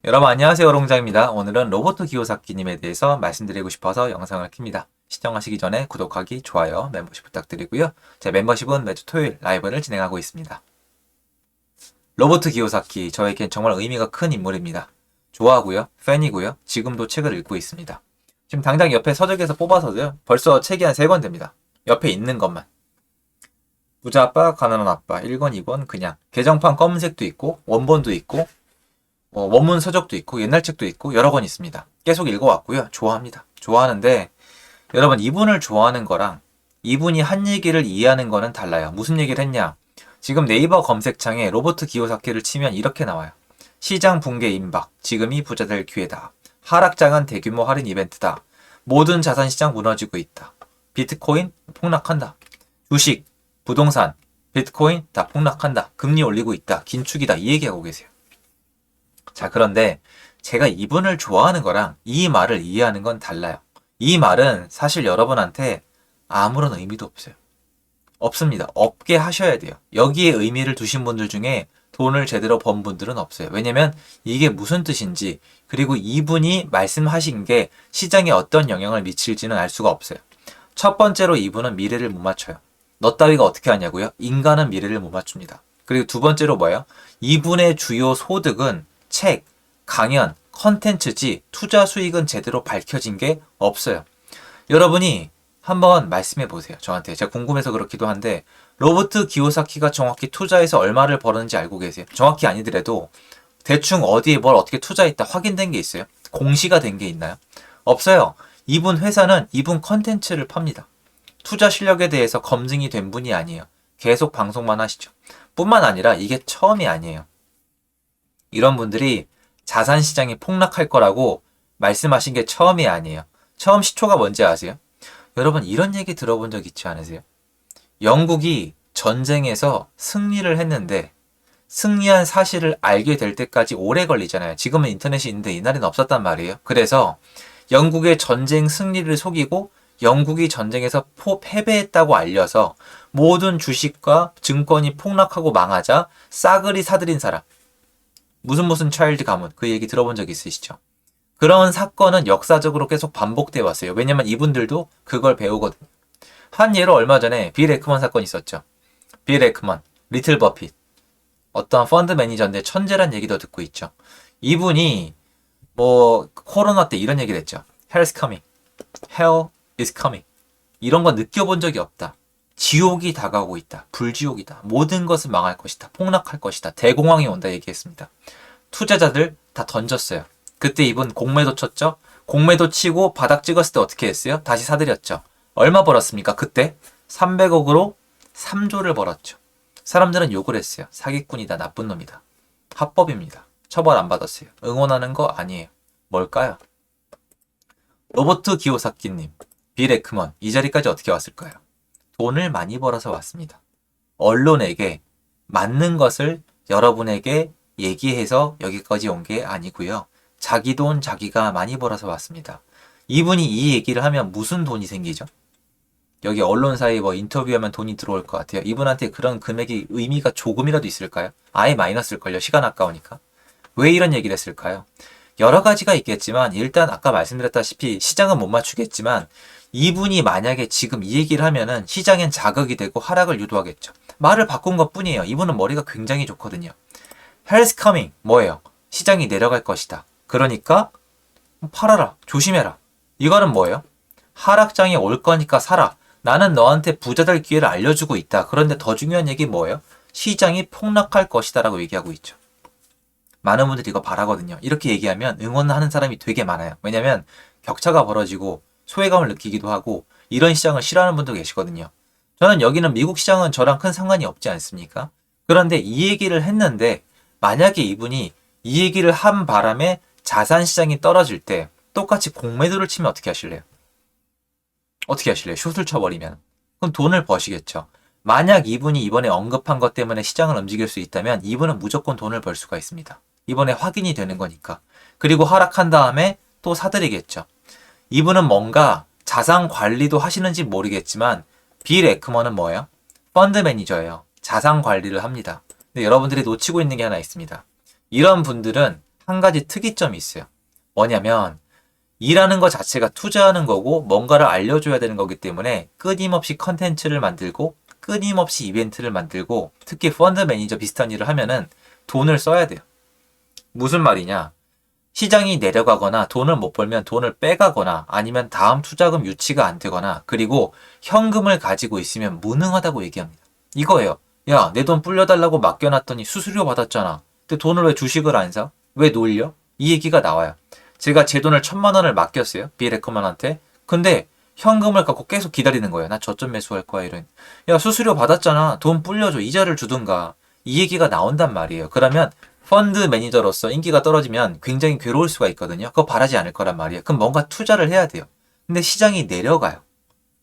여러분 안녕하세요. 오롱장입니다. 오늘은 로버트 기요사키님에 대해서 말씀드리고 싶어서 영상을 킵니다. 시청하시기 전에 구독하기, 좋아요, 멤버십 부탁드리고요. 제 멤버십은 매주 토요일 라이브를 진행하고 있습니다. 로버트 기요사키, 저에겐 정말 의미가 큰 인물입니다. 좋아하고요, 팬이고요, 지금도 책을 읽고 있습니다. 지금 당장 옆에 서적에서 뽑아서도요, 벌써 책이 한 3권 됩니다. 옆에 있는 것만. 부자 아빠, 가난한 아빠, 1권, 2권, 그냥. 개정판 검은색도 있고, 원본도 있고, 원문 서적도 있고 옛날 책도 있고 여러 권 있습니다. 계속 읽어왔고요. 좋아합니다. 좋아하는데 여러분 이분을 좋아하는 거랑 이분이 한 얘기를 이해하는 거는 달라요. 무슨 얘기를 했냐? 지금 네이버 검색창에 로버트 기요사키를 치면 이렇게 나와요. 시장 붕괴 임박. 지금이 부자 될 기회다. 하락장은 대규모 할인 이벤트다. 모든 자산시장 무너지고 있다. 비트코인 폭락한다. 주식, 부동산, 비트코인 다 폭락한다. 금리 올리고 있다. 긴축이다. 이 얘기하고 계세요. 자, 그런데 제가 이분을 좋아하는 거랑 이 말을 이해하는 건 달라요. 이 말은 사실 여러분한테 아무런 의미도 없어요. 없습니다. 없게 하셔야 돼요. 여기에 의미를 두신 분들 중에 돈을 제대로 번 분들은 없어요. 왜냐면 이게 무슨 뜻인지, 그리고 이분이 말씀하신 게 시장에 어떤 영향을 미칠지는 알 수가 없어요. 첫 번째로 이분은 미래를 못 맞춰요. 너 따위가 어떻게 하냐고요? 인간은 미래를 못 맞춥니다. 그리고 두 번째로 뭐예요? 이분의 주요 소득은 책, 강연, 컨텐츠지 투자 수익은 제대로 밝혀진 게 없어요. 여러분이 한번 말씀해 보세요. 저한테. 제가 궁금해서 그렇기도 한데 로버트 기요사키가 정확히 투자해서 얼마를 벌었는지 알고 계세요? 정확히 아니더라도 대충 어디에 뭘 어떻게 투자했다 확인된 게 있어요? 공시가 된 게 있나요? 없어요. 이분 회사는 이분 컨텐츠를 팝니다. 투자 실력에 대해서 검증이 된 분이 아니에요. 계속 방송만 하시죠. 뿐만 아니라 이게 처음이 아니에요. 이런 분들이 자산시장이 폭락할 거라고 말씀하신 게 처음이 아니에요. 처음 시초가 뭔지 아세요? 여러분 이런 얘기 들어본 적 있지 않으세요? 영국이 전쟁에서 승리를 했는데 승리한 사실을 알게 될 때까지 오래 걸리잖아요. 지금은 인터넷이 있는데 이날은 없었단 말이에요. 그래서 영국의 전쟁 승리를 속이고 영국이 전쟁에서 패배했다고 알려서 모든 주식과 증권이 폭락하고 망하자 싸그리 사들인 사람. 무슨 차일드 가문 그 얘기 들어본 적 있으시죠? 그런 사건은 역사적으로 계속 반복되어 왔어요. 왜냐면 이분들도 그걸 배우거든요. 한 예로 얼마 전에 빌 에크먼 사건 있었죠. 빌 에크먼, 리틀 버핏 어떤 펀드 매니저인데 천재란 얘기도 듣고 있죠. 이분이 코로나 때 이런 얘기를 했죠. Hell's coming. Hell is coming. 이런 거 느껴본 적이 없다. 지옥이 다가오고 있다. 불지옥이다. 모든 것은 망할 것이다. 폭락할 것이다. 대공황이 온다 얘기했습니다. 투자자들 다 던졌어요. 그때 이분 공매도 쳤죠? 공매도 치고 바닥 찍었을 때 어떻게 했어요? 다시 사들였죠. 얼마 벌었습니까? 그때 300억으로 3조를 벌었죠. 사람들은 욕을 했어요. 사기꾼이다. 나쁜 놈이다. 합법입니다. 처벌 안 받았어요. 응원하는 거 아니에요. 뭘까요? 로버트 기요사키님, 빌 에크먼 이 자리까지 어떻게 왔을까요? 돈을 많이 벌어서 왔습니다. 언론에게 맞는 것을 여러분에게 얘기해서 여기까지 온 게 아니고요. 자기 돈 자기가 많이 벌어서 왔습니다. 이분이 이 얘기를 하면 무슨 돈이 생기죠? 여기 언론사에 인터뷰하면 돈이 들어올 것 같아요. 이분한테 그런 금액이 의미가 조금이라도 있을까요? 아예 마이너스일걸요. 시간 아까우니까. 왜 이런 얘기를 했을까요? 여러 가지가 있겠지만 일단 아까 말씀드렸다시피 시장은 못 맞추겠지만 이분이 만약에 지금 이 얘기를 하면은 시장엔 자극이 되고 하락을 유도하겠죠. 말을 바꾼 것 뿐이에요. 이분은 머리가 굉장히 좋거든요. Hell's coming. 뭐예요? 시장이 내려갈 것이다. 그러니까 팔아라. 조심해라. 이거는 뭐예요? 하락장이 올 거니까 사라. 나는 너한테 부자 될 기회를 알려주고 있다. 그런데 더 중요한 얘기 뭐예요? 시장이 폭락할 것이다 라고 얘기하고 있죠. 많은 분들이 이거 바라거든요. 이렇게 얘기하면 응원하는 사람이 되게 많아요. 왜냐면 격차가 벌어지고 소외감을 느끼기도 하고 이런 시장을 싫어하는 분도 계시거든요. 저는 여기는 미국 시장은 저랑 큰 상관이 없지 않습니까? 그런데 이 얘기를 했는데 만약에 이분이 이 얘기를 한 바람에 자산시장이 떨어질 때 똑같이 공매도를 치면 어떻게 하실래요? 어떻게 하실래요? 숏을 쳐버리면. 그럼 돈을 버시겠죠. 만약 이분이 이번에 언급한 것 때문에 시장을 움직일 수 있다면 이분은 무조건 돈을 벌 수가 있습니다. 이번에 확인이 되는 거니까. 그리고 하락한 다음에 또 사들이겠죠. 이분은 뭔가 자산 관리도 하시는지 모르겠지만 빌 에크먼은 뭐예요? 펀드 매니저예요. 자산 관리를 합니다. 근데 여러분들이 놓치고 있는 게 하나 있습니다. 이런 분들은 한 가지 특이점이 있어요. 뭐냐면 일하는 것 자체가 투자하는 거고 뭔가를 알려줘야 되는 거기 때문에 끊임없이 컨텐츠를 만들고 끊임없이 이벤트를 만들고 특히 펀드 매니저 비슷한 일을 하면은 돈을 써야 돼요. 무슨 말이냐? 시장이 내려가거나 돈을 못 벌면 돈을 빼가거나 아니면 다음 투자금 유치가 안 되거나 그리고 현금을 가지고 있으면 무능하다고 얘기합니다. 이거예요. 야, 내 돈 불려달라고 맡겨놨더니 수수료 받았잖아. 근데 돈을 왜 주식을 안 사? 왜 놀려? 이 얘기가 나와요. 제가 제 돈을 1,000만 원을 맡겼어요. 비레커먼한테. 근데 현금을 갖고 계속 기다리는 거예요. 나 저점 매수할 거야. 이런. 야, 수수료 받았잖아. 돈 불려줘. 이자를 주든가. 이 얘기가 나온단 말이에요. 그러면 펀드 매니저로서 인기가 떨어지면 굉장히 괴로울 수가 있거든요. 그거 바라지 않을 거란 말이에요. 그럼 뭔가 투자를 해야 돼요. 근데 시장이 내려가요.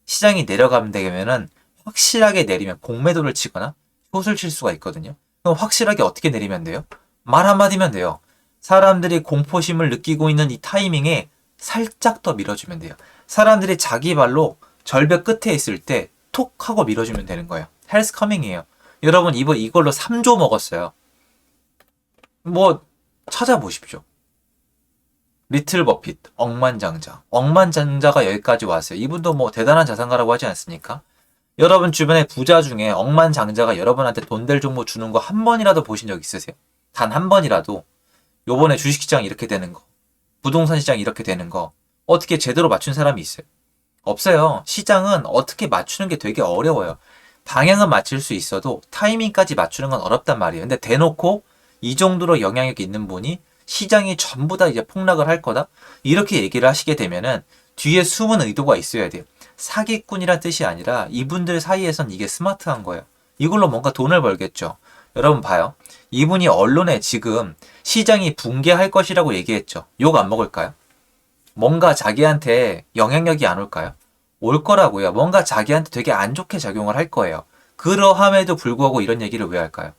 시장이 내려가면 되면은 확실하게 내리면 공매도를 치거나 숏을 칠 수가 있거든요. 그럼 확실하게 어떻게 내리면 돼요? 말 한마디면 돼요. 사람들이 공포심을 느끼고 있는 이 타이밍에 살짝 더 밀어주면 돼요. 사람들이 자기 발로 절벽 끝에 있을 때 톡 하고 밀어주면 되는 거예요. 헬스 커밍이에요. 여러분 이걸로 3조 먹었어요. 뭐 찾아보십시오. 리틀 버핏, 억만장자. 억만장자가 여기까지 왔어요. 이분도 뭐 대단한 자산가라고 하지 않습니까? 여러분 주변에 부자 중에 억만장자가 여러분한테 돈 될 정보 주는 거 한 번이라도 보신 적 있으세요? 단 한 번이라도. 요번에 주식시장 이렇게 되는 거, 부동산 시장 이렇게 되는 거 어떻게 제대로 맞춘 사람이 있어요? 없어요. 시장은 어떻게 맞추는 게 되게 어려워요. 방향은 맞출 수 있어도 타이밍까지 맞추는 건 어렵단 말이에요. 근데 대놓고 이 정도로 영향력이 있는 분이 시장이 전부 다 이제 폭락을 할 거다? 이렇게 얘기를 하시게 되면은 뒤에 숨은 의도가 있어야 돼요. 사기꾼이란 뜻이 아니라 이분들 사이에선 이게 스마트한 거예요. 이걸로 뭔가 돈을 벌겠죠. 여러분 봐요. 이분이 언론에 지금 시장이 붕괴할 것이라고 얘기했죠. 욕 안 먹을까요? 뭔가 자기한테 영향력이 안 올까요? 올 거라고요. 뭔가 자기한테 되게 안 좋게 작용을 할 거예요. 그러함에도 불구하고 이런 얘기를 왜 할까요?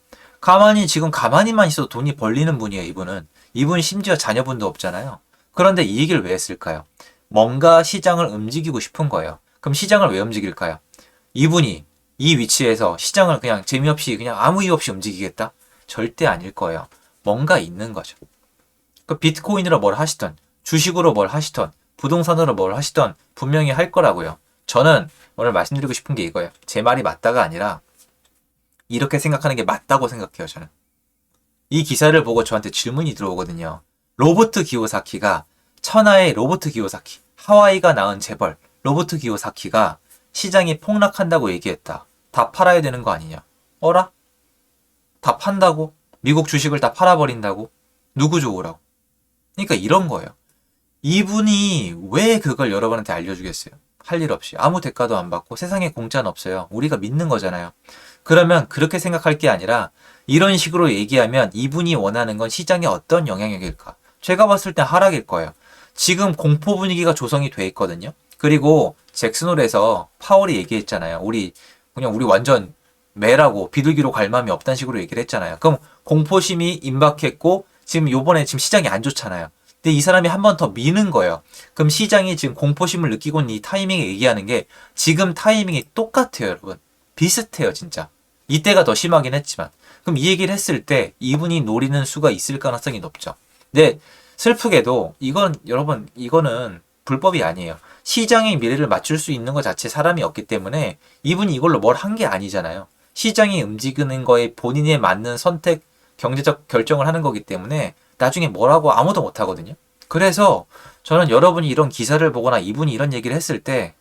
지금 가만히만 있어도 돈이 벌리는 분이에요, 이분은. 이분 심지어 자녀분도 없잖아요. 그런데 이 얘기를 왜 했을까요? 뭔가 시장을 움직이고 싶은 거예요. 그럼 시장을 왜 움직일까요? 이분이 이 위치에서 시장을 그냥 재미없이 그냥 아무 이유 없이 움직이겠다? 절대 아닐 거예요. 뭔가 있는 거죠. 그 비트코인으로 뭘 하시던, 주식으로 뭘 하시던, 부동산으로 뭘 하시던 분명히 할 거라고요. 저는 오늘 말씀드리고 싶은 게 이거예요. 제 말이 맞다가 아니라 이렇게 생각하는 게 맞다고 생각해요, 저는. 이 기사를 보고 저한테 질문이 들어오거든요. 로버트 기요사키가 천하의 로버트 기요사키, 하와이가 낳은 재벌 로버트 기요사키가 시장이 폭락한다고 얘기했다. 다 팔아야 되는 거 아니냐? 어라? 다 판다고? 미국 주식을 다 팔아버린다고? 누구 좋으라고? 그러니까 이런 거예요. 이분이 왜 그걸 여러분한테 알려주겠어요? 할 일 없이. 아무 대가도 안 받고 세상에 공짜는 없어요. 우리가 믿는 거잖아요. 그러면 그렇게 생각할 게 아니라 이런 식으로 얘기하면 이분이 원하는 건 시장에 어떤 영향력일까? 제가 봤을 때 하락일 거예요. 지금 공포 분위기가 조성이 돼 있거든요. 그리고 잭슨홀에서 파월이 얘기했잖아요. 우리 완전 매라고 비둘기로 갈 마음이 없다는 식으로 얘기를 했잖아요. 그럼 공포심이 임박했고 지금 요번에 지금 시장이 안 좋잖아요. 근데 이 사람이 한 번 더 미는 거예요. 그럼 시장이 지금 공포심을 느끼고 있는 이 타이밍에 얘기하는 게 지금 타이밍이 똑같아요, 여러분. 비슷해요, 진짜. 이때가 더 심하긴 했지만. 그럼 이 얘기를 했을 때 이분이 노리는 수가 있을 가능성이 높죠. 근데 슬프게도 이거는 불법이 아니에요. 시장의 미래를 맞출 수 있는 것 자체 사람이 없기 때문에 이분이 이걸로 뭘 한 게 아니잖아요. 시장이 움직이는 거에 본인에 맞는 선택, 경제적 결정을 하는 거기 때문에 나중에 뭐라고 아무도 못 하거든요. 그래서 저는 여러분이 이런 기사를 보거나 이분이 이런 얘기를 했을 때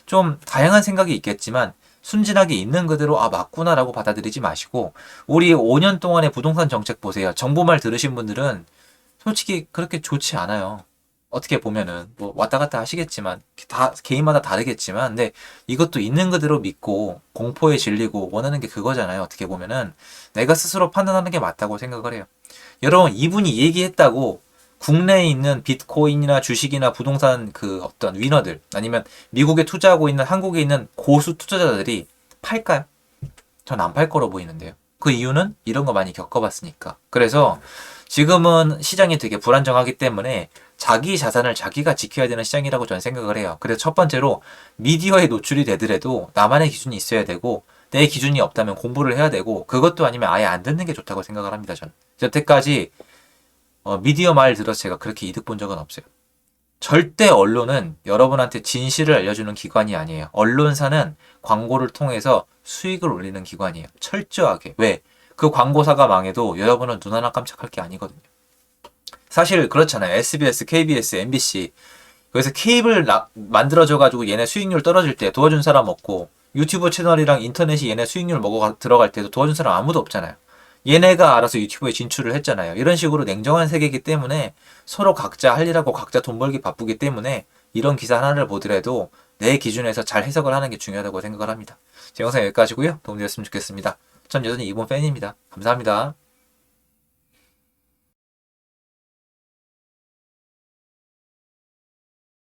좀 다양한 생각이 있겠지만 순진하게 있는 그대로 맞구나라고 받아들이지 마시고 우리 5년 동안의 부동산 정책 보세요. 정부 말 들으신 분들은 솔직히 그렇게 좋지 않아요. 어떻게 보면은 뭐 왔다 갔다 하시겠지만 다 개인마다 다르겠지만 근데 이것도 있는 그대로 믿고 공포에 질리고 원하는 게 그거잖아요. 어떻게 보면은 내가 스스로 판단하는 게 맞다고 생각을 해요. 여러분 이분이 얘기했다고 국내에 있는 비트코인이나 주식이나 부동산 그 어떤 위너들 아니면 미국에 투자하고 있는 한국에 있는 고수 투자자들이 팔까요? 전 안 팔 거로 보이는데요. 그 이유는 이런 거 많이 겪어봤으니까. 그래서 지금은 시장이 되게 불안정하기 때문에 자기 자산을 자기가 지켜야 되는 시장이라고 저는 생각을 해요. 그래서 첫 번째로 미디어에 노출이 되더라도 나만의 기준이 있어야 되고 내 기준이 없다면 공부를 해야 되고 그것도 아니면 아예 안 듣는 게 좋다고 생각을 합니다. 저는. 여태까지 미디어 말 들어서 제가 그렇게 이득 본 적은 없어요. 절대 언론은 여러분한테 진실을 알려주는 기관이 아니에요. 언론사는 광고를 통해서 수익을 올리는 기관이에요. 철저하게. 왜? 그 광고사가 망해도 여러분은 눈 하나 깜짝할 게 아니거든요. 사실 그렇잖아요. SBS, KBS, MBC. 그래서 케이블 만들어줘가지고 얘네 수익률 떨어질 때 도와준 사람 없고, 유튜브 채널이랑 인터넷이 얘네 수익률 먹어 들어갈 때도 도와준 사람 아무도 없잖아요. 얘네가 알아서 유튜브에 진출을 했잖아요. 이런 식으로 냉정한 세계이기 때문에 서로 각자 할 일하고 각자 돈 벌기 바쁘기 때문에 이런 기사 하나를 보더라도 내 기준에서 잘 해석을 하는 게 중요하다고 생각을 합니다. 제 영상 여기까지고요. 도움되었으면 좋겠습니다. 전 여전히 이번 팬입니다. 감사합니다.